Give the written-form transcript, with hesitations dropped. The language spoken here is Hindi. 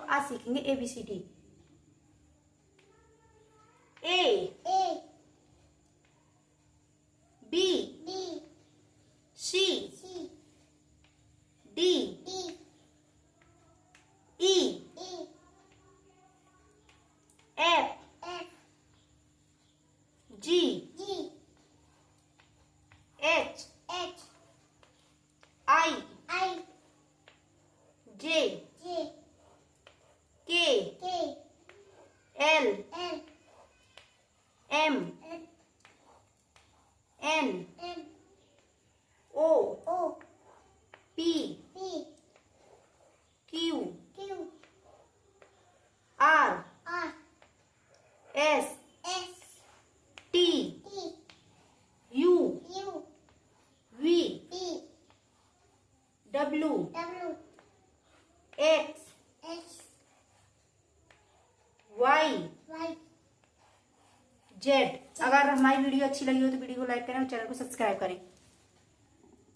आज सीखेंगे ABCD। A B C D E F G H I J K L M N O P Q R S T U V W X Y Z। अगर हमारी वीडियो अच्छी लगी हो तो वीडियो को लाइक करें और चैनल को सब्सक्राइब करें।